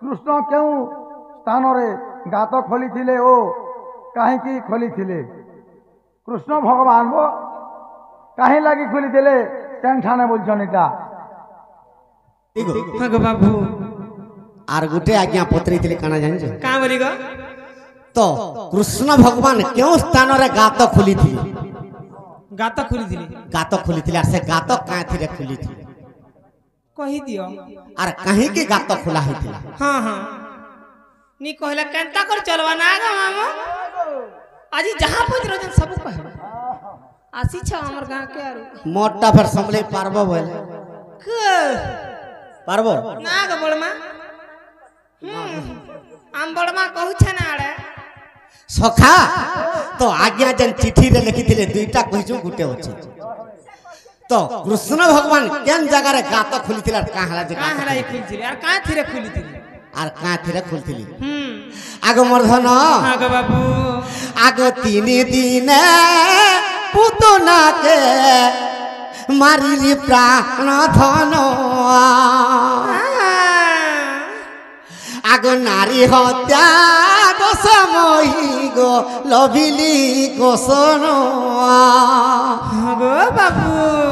कृष्ण क्यों स्थान रे गात खोली थिले ओ कहीं खोली थिले कृष्ण भगवान वो कहीं लगी खोली दिले ठाने बोलछन इटा हाँ गो बाबू आर गुटे आज्ञा पत्री थिले काना जानि छ का बोली गो तो कृष्ण भगवान क्यों स्थान रे गात खोली थिले गात खोली दिली गात खोली थिले से गात काहे थिले खोली थिले कही दियो आर कहीं के गात खोला हिथिला हाँ हाँ नी कहला केनता कर चलवा ना गो मामो आज जहां पहुंच रजन सब कहबा आसी छ हमर गांव के आरो मोटा फिर संभले पारबो बोले क पारबो ना गो बड़मा आम बड़मा कहू छ ना आड़े सखा तो आज्ञा जन चिट्ठी रे लिखि थिले दुईटा कहिजु गुटे होचे तो कृष्ण भगवान केन जगह रे गात खोली थिला काहला का जगह हला खुली थी यार का थिरे खुली थी आर का थिरे खोलथिली आगो मर्धन हाँ गो बाबू आगो 3 दिन पुतना के मारिली प्राण धन आगो नारी हत्या दोष मोही गो लभिली कोसन हाँ गो बाबू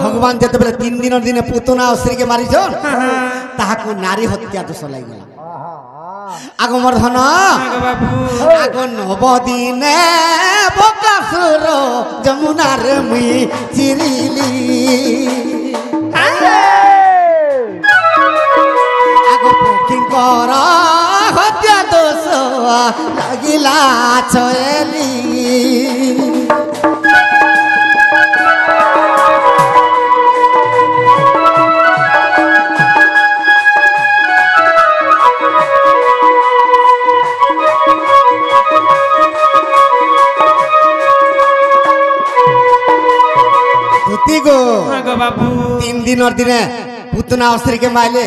भगवान जते बेले 3 दिन दिन पुतना स्त्री के मारी छन ताहाको नारी हत्या दोष लागिला आगो मर्धन हाँ गो बाबू आगो 9 दिन बकासुर जमुना रे मुई चिरिली आगो पुकिंकर हत्या दोष लागिला छयली हाँ गो बाबू 3 दिन और दिने पुतना स्त्री के माइले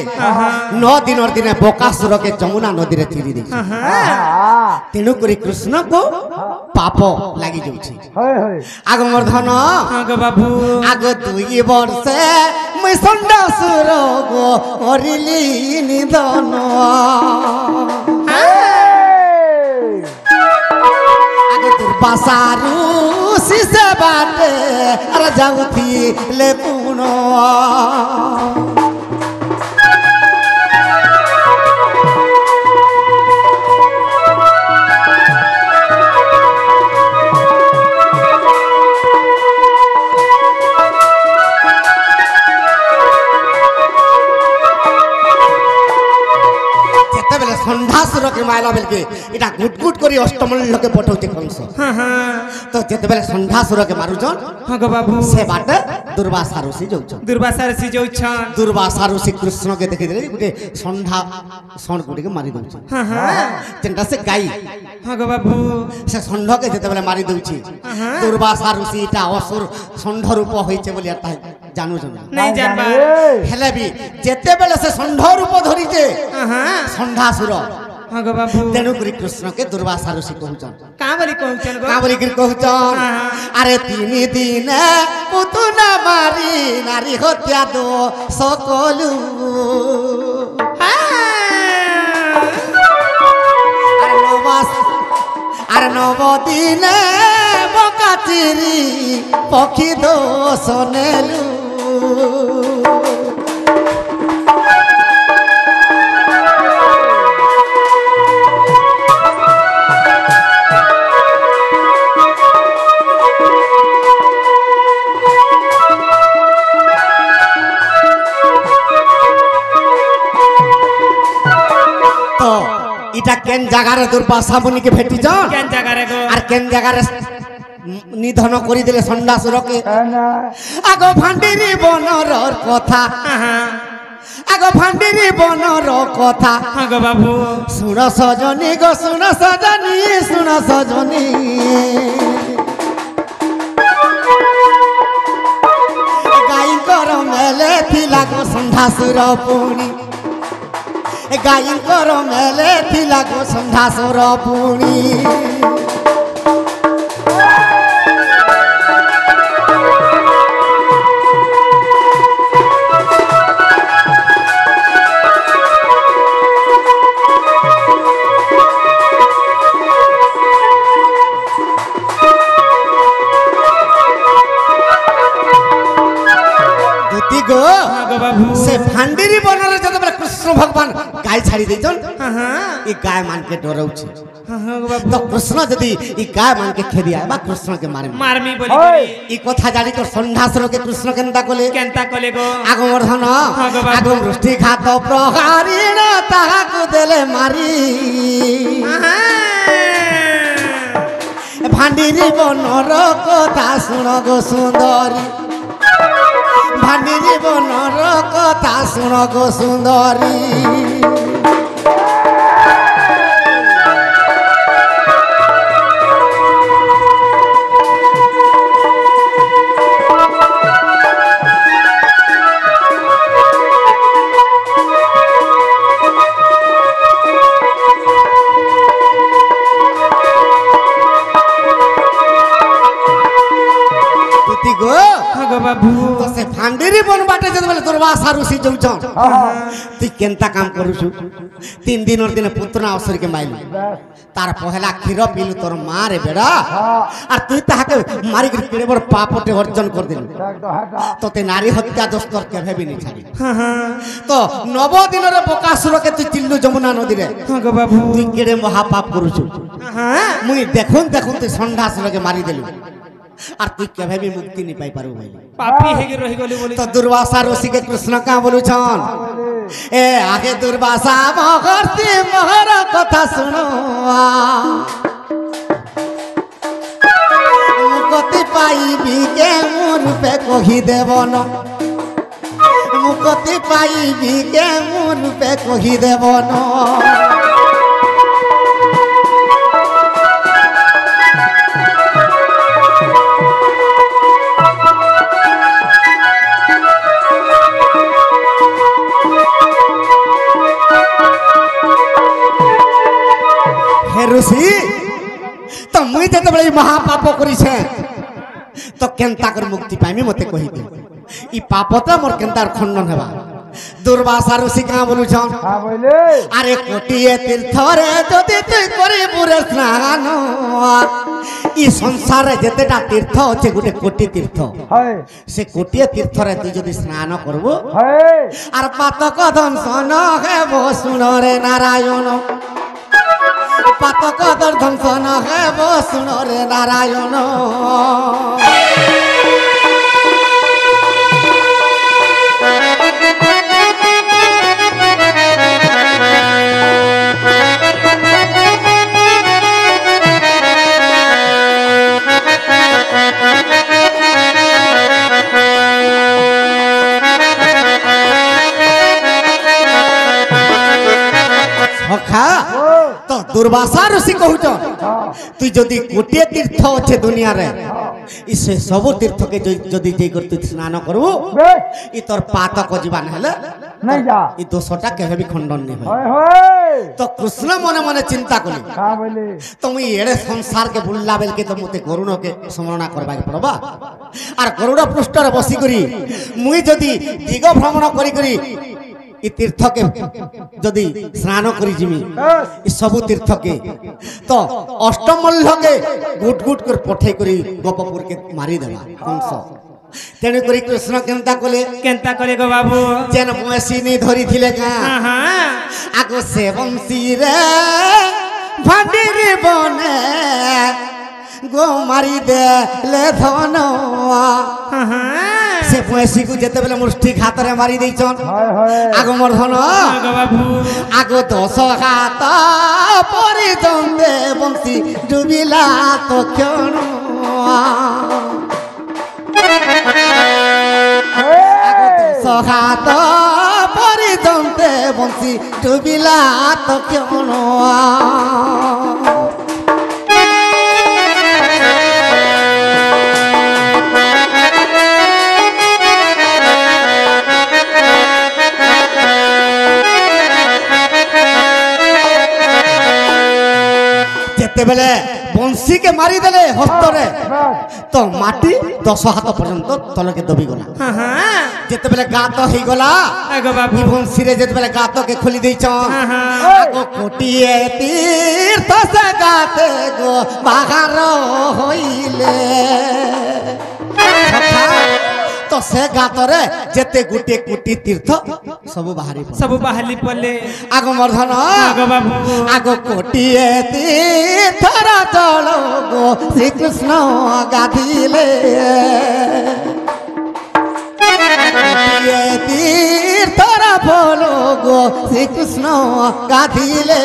9 दिन और दिने बकासुर के जमुना नदी रे चिरी दी तेणु करी कृष्ण को पाप लागी जाउछि आगो मर्धन हाँ गो बाबू आगो 2 वर्ष मैं संडासुर गो हरिली निधन आगो दुर्वासारु शिशे बाटे अरे जाउथी ले पुनो संधासुर के मायला बेलके इटा गुटगुट करी अष्टमल लोके पठौते कंस तो जेते बेले संधासुर के मारुजन हाँ गो बाबू से बाटे दुर्वासा ऋषि जाउछन दुर्वासा ऋषि जाउछन दुर्वासा ऋषि कृष्ण के देखि देले गुटे संधा सन गुटे के मारी दउछन जेंटा से गाई हाँ गो बाबू से संध के जेते बेले मारी दउछि दुर्वासा ऋषि इटा असुर संध रूप होइছে बोलिया ता जानू जन नहीं जानबा हेले भी जेते बेले से संध रूप धरिছে संधासुर हाँ गो बाबू तेणु करी कृष्ण के दुर्वासा ऋषि कहउछन का बोली कहउछन गो का बोली करी कहउछन अरे 3 दिन पुतना मारी नारी हत्या दो सकलु अरे 9 दिन बकाचिरी पक्षी दोष नेलु इटा केन जगह रे दुर्वासा मुनि के भेटी जन केन जगह रे गो आर केन जगह रे निधन करी दिले संडासुर के आगो भांडेरी बनर कथा आगो भांडेरी बनर कथा हाँ गो बाबू सुन सजनी गो सुन सजनी गाई कर मेले थिला गो संडासुर पुणी गाईंकर मेले थिला गो संधासुर पुणी गो बाबू से भांडीरी बनरे जतबेले कृष्ण भगवान गाय छाड़ी देछन हाँ हाँ ई गाय मान के डरौछि हाँ हाँ गो बाबू तो कृष्ण जदि ई गाय मान के खेदिया बा कृष्ण के मारे मारमी बोली ओए। बोली ई कथा जानी तो संधासर के कृष्ण केनता कोले केनता कले गो आगमर्धन हाँ गो बाबू। आगम वृष्टि घात प्रहारीण ताहाकु देले मारी भांडीरी बनर कथा शुण गो सुंदरी भांडीरी बनर कथा शुण गो सुंदरी तुति गो हाँ गो बाबू तो से भांडीरी बन बाटे जतबेले दुर्वासा ऋषि जाउछन तुई केनता काम करूछु 3 दिन और दिन पुतना अवसर के माइलु तार पहला क्षीर पीलु तोर माँ रे बेड़ा और तुई ताहाके मारी के केड़े बड़ पापटे अर्जन कर दिलु तो ते नारी हत्या दोष तोर केभे भी नहीं छाड़ी हाँ हाँ तो 9 दिन रे बकासुर के तुई चिल्लु जमुना नदी रे हाँ गो बाबू तुई केड़े महापाप करूछु हाँ मुई देखुन देखुन तुई संडासुर के मारी देलु और तुई केभे भी मुक्ति नहीं पाई पारु भाई पापी हेगे रही गली बोली तो दुर्वासा ऋषि के कृष्ण का बोलू छन ए आगे दुर्वासा महर्षि मोहर कथा सुनो मुक्ति पाइबी के रूपे कही देवन मुक्ति पाइबी के रूपे कही देवन हे ऋषि तो मुई जतबेले महापाप करी छे तो केनता कर मुक्ति पाइमी मते कहि दे ई पापता मोर केनता खंडन हेबा दुर्वासा ऋषि का बोलू छन हाँ बोले अरे कोटिए तीर्थ रे जदि तुई करी पुरे स्नान ई संसार रे जतेटा तीर्थ अछि गुटे कोटि तीर्थ है से कोटिए तीर्थ रे तू जदि स्नान करबो है आर पातक दंशन हेबो सुन रे नारायण पातक दंशन हेबो सुन रे नारायण सखा तो दुर्वासा ऋषि कहूचन तु जदि गोटे तीर्थ अच्छे दुनिया रे इसे सब तीर्थ के जदि जे कर तु स्नान करबो बे ई तोर पातक जीवन हेले नहीं जा ई दोषटा केबे भी खंडन नहीं होय होय तो कृष्ण मने मने चिंता कली हाँ बोले तो मुई एड़े संसार के बुल्ला बेल के तो मते गरुड़ के स्मरण करबा के पड़बा आर गरुड़ पृष्ठ रे बसी करी मुई जदि दिग भ्रमण करी करी ई तीर्थ के जदि स्नान करी जिमी ई सब तीर्थ के तो अष्टमल्ल के गुट गुट कर पठे करी गोपपुर के मारी देबा कंस तेने करी कृष्ण केनता कले गो बाबू जेन मसी नहीं धरी थिले का हाँ हाँ आगो से बंसी रे भांडीरी बने गो मारी दे ले धन हाँ हाँ से मसी को जते बेले मुष्टि घात रे मारी देछन हाय हाय आगो मर्धन हाँ गो बाबू आगो 10 घात परि दंदे बंसी डुबिला तो क्षण आगो 10 घात परि दंदे बंसी डुबिला तो क्षण जेते बेले बंसी के मारी देले हस्त रे तो माटी 10 हाथ पर्यंत तल के दबी गला हाँ हाँ जेते बेले गात हो गला गो बाबू ई बंसी रे जेते बेले गात के खोली देछन हाँ हाँ आगो कोटिए तीर्थ से गाते गो बाहर होइले तो से गातरे जेते गुटे कुटी तीर्थ सब बाहरी पड़े। सब बाहली पले आगो मर्धन आगो बाबू आगो कोटिए तीर्थर जल गो श्री कृष्ण गाधिले कोटिए तीर्थर फल गो श्री कृष्ण गाधिले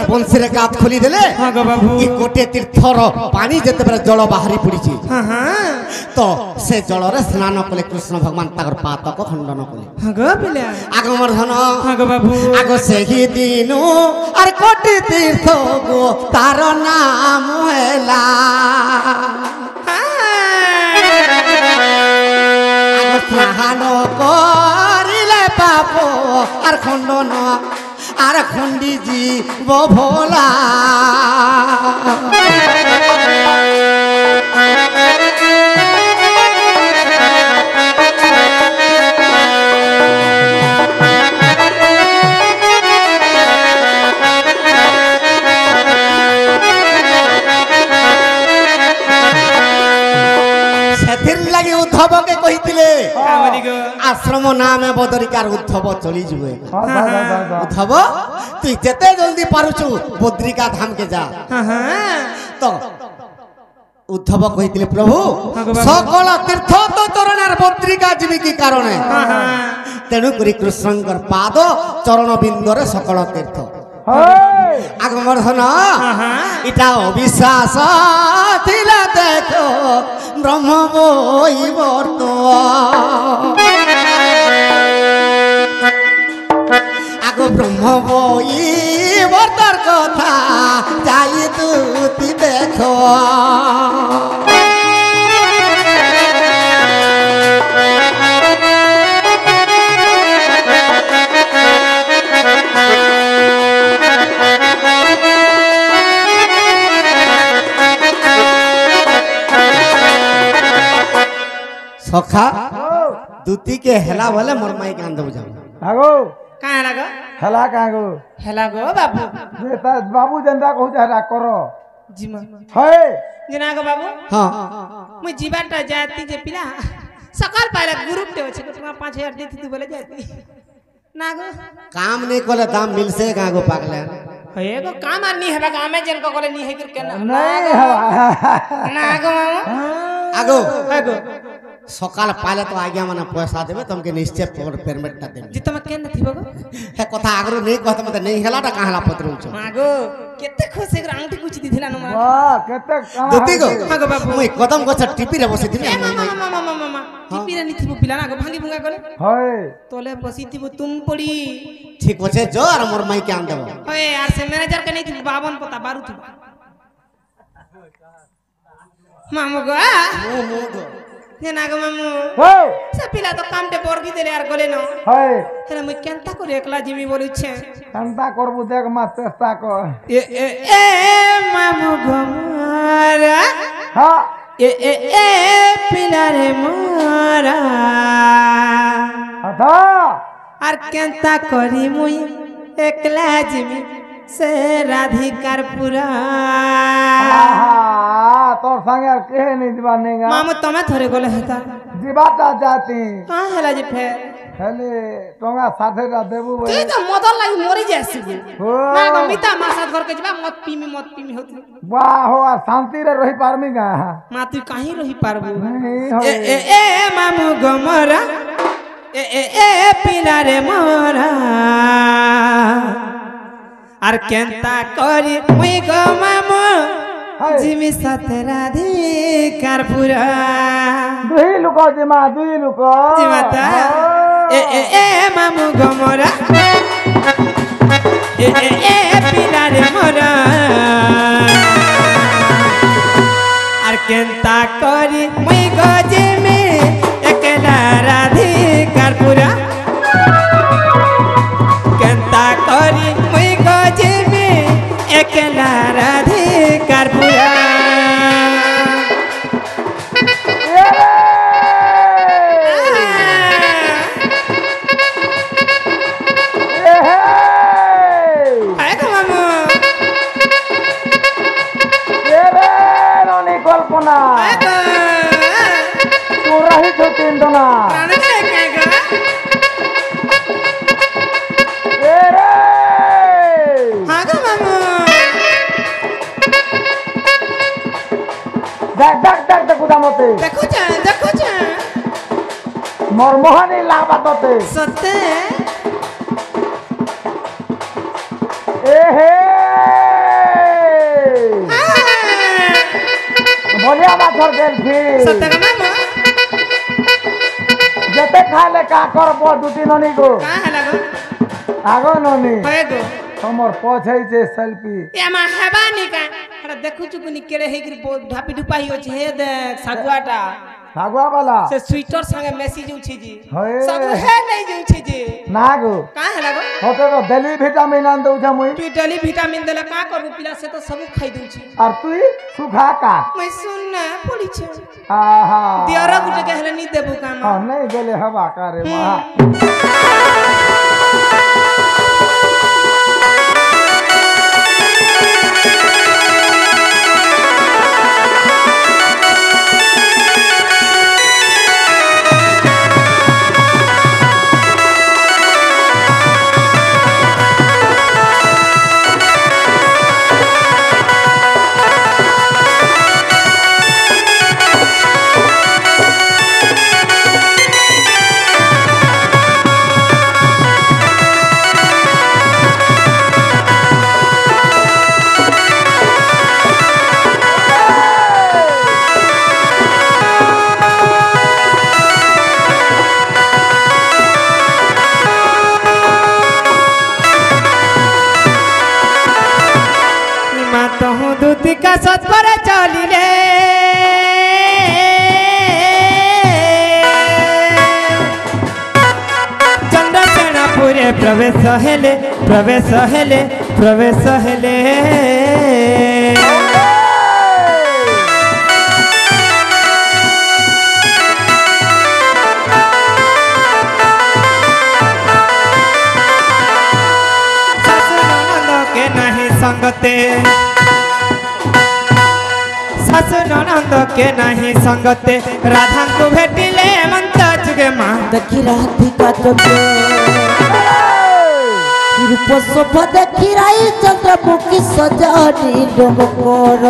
बंशीरे गात खोली देले हाँ गो बाबू ई कोटे तीर्थर पानी जते बेले जल बाहरी पड़ीची हाँ हाँ तो से जल रे स्नान कले कृष्ण भगवान ताकर पातक खंडन कले हाँ गो पिले आगो मर्धन हाँ गो बाबू आगो सेही दिनु अरे कोटे तीर्थ गो तार नाम हैला आगो स्नान करिले पापो आर खंडन आर खंडी जीव भोला लगे उद्धव के कही आश्रम नाम बदरिकार उद्धव चली जुए उद्धव तु जेते जल्दी पारुचु बद्रिका धाम के जा तो उद्धव कही प्रभु सकल तीर्थ तो चरण बद्रिका जीवी की कारण तेणु करी कृष्णकर पाद चरण बिंदुरे सकल तीर्थ आगमर्धन इटा अविश्वास थिला देखो ब्रह्म बोई वर्त आगो ब्रह्म बोई वर्तर कथा जाई दूती देखो सखा दूती के हेला वाले मोरमाई के अंदर जाओ आगो कहाँ लगा हेला कागो हेला गो बाबू जेता बाबू जनता कहू जा करो जीमा है जना गो बाबू हां मु जीवाटा जाती जे पिला सकाल पाले ग्रुप दे छै तुमा 5000 देती तू बोले जाती ना गो काम नहीं कोले दाम मिल से गागो पागले हे गो काम आर नहीं हेबा गामे जन को कोले नहीं है कि केना नहीं है ना गो आगो आगो सकाल पाले तो आज्ञा माने पैसा देबे तुमके निश्चय पेमेंट ता देबे जी तुम केन थिबो गो हे कथा आगरो नहीं कहत मते नहीं हेलाटा काहला पत्र उछ मागो केते खुशी के आंटी कुछ दिथिला न मागो वाह केते दूती गो मागो बाबू मुई कदम गछ टिपी रे बसी दिने मामा टिपी रे नहीं थिबो पिला ना गो भांगी भुंगा करे है तोले बसी थिबो तुम पड़ी ठीक होछे जो और मोर माई के आन देबो ओए यार से मैनेजर के नहीं थिबो 52 पता बारू थिबो मामू गो मु गो जना गो मामू है से पिला तो काम ते बोरगी देले यार गले न है तेरा मैं केनता को एकला जिमी बोलु छे कांता करबू देख मा चेष्टा कर ए मामू गो मारा हां ए पिला रे मारा अथा आर केनता करी मुई एकला जिमी से राधिकार पूरा तोर संगे यार के नहीं दीवानेगा मामू तमे थोड़े गोले हेता जीवाता जाती कहां हेला जी फेर हेले टोंगा साथे रा देबू तू तो मदर लागि मरि जासी हो ना गो मिता मासात घर के जबा मत पीमी होती वाह हो आ शांति रे रही पारमी गा मा तू काहे रही पारबो नहीं हो ए मामू गमरा ए पिला रे मोरा आर केनता करी मुई गो मामू जिमी साथे राधिकार पूरा दुई लुको जिमा दुई लुको जिमाता ए मामू गमरा ए पिला रे मोरा आर केनता करी मुई गो जिमी एकला राधिकार पूरा केनता करी मुई गो जिमी ଦେଖୁଛ मोर मोहनी लाबा तोते ସତେ ए हे बोलिया माथर गेल थी ସତେ କା ମାମୁ जेते खाले का करबो दुटी ननी को କାଁ ହେଲା ଗୋ आगो ननी ହଏ ଗୋ हमर पछै जे सेल्फी ଏ ଆମା ହେବାନି କା ହେଟା ଦେଖୁଛୁ କୁନି କେଡେ ହେଇକିରି ଢାପି ଢୁପା ହେଇ ଅଛି हे देख सागुआटा भागवा वाला से स्वेटर संगे मेसेज उछि जी हए सब हे नहीं जाउछि जी ना गो का हैला गो होते तो दिल्ली विटामिन आन दउ छ मुई तू डेली विटामिन देला का करबू पिला से तो सब खाइ दउछि और तू सुखा का मैं सुन ना पड़ी छ आहा दियरा गुटे के हले नी देबू काम हां नहीं गेले हवा करे वहां दूतिका सत्पर चलिले चंद्रसेनापुरे प्रवेश हेले सासु ननद के नहीं संगते सासु ननद के नहीं संगते राधा को भेटिले मंत जुगे माँ देखी राधिका चंद्र रूप शोभा देखी राई चंद्र मुखी सजानी डोम कर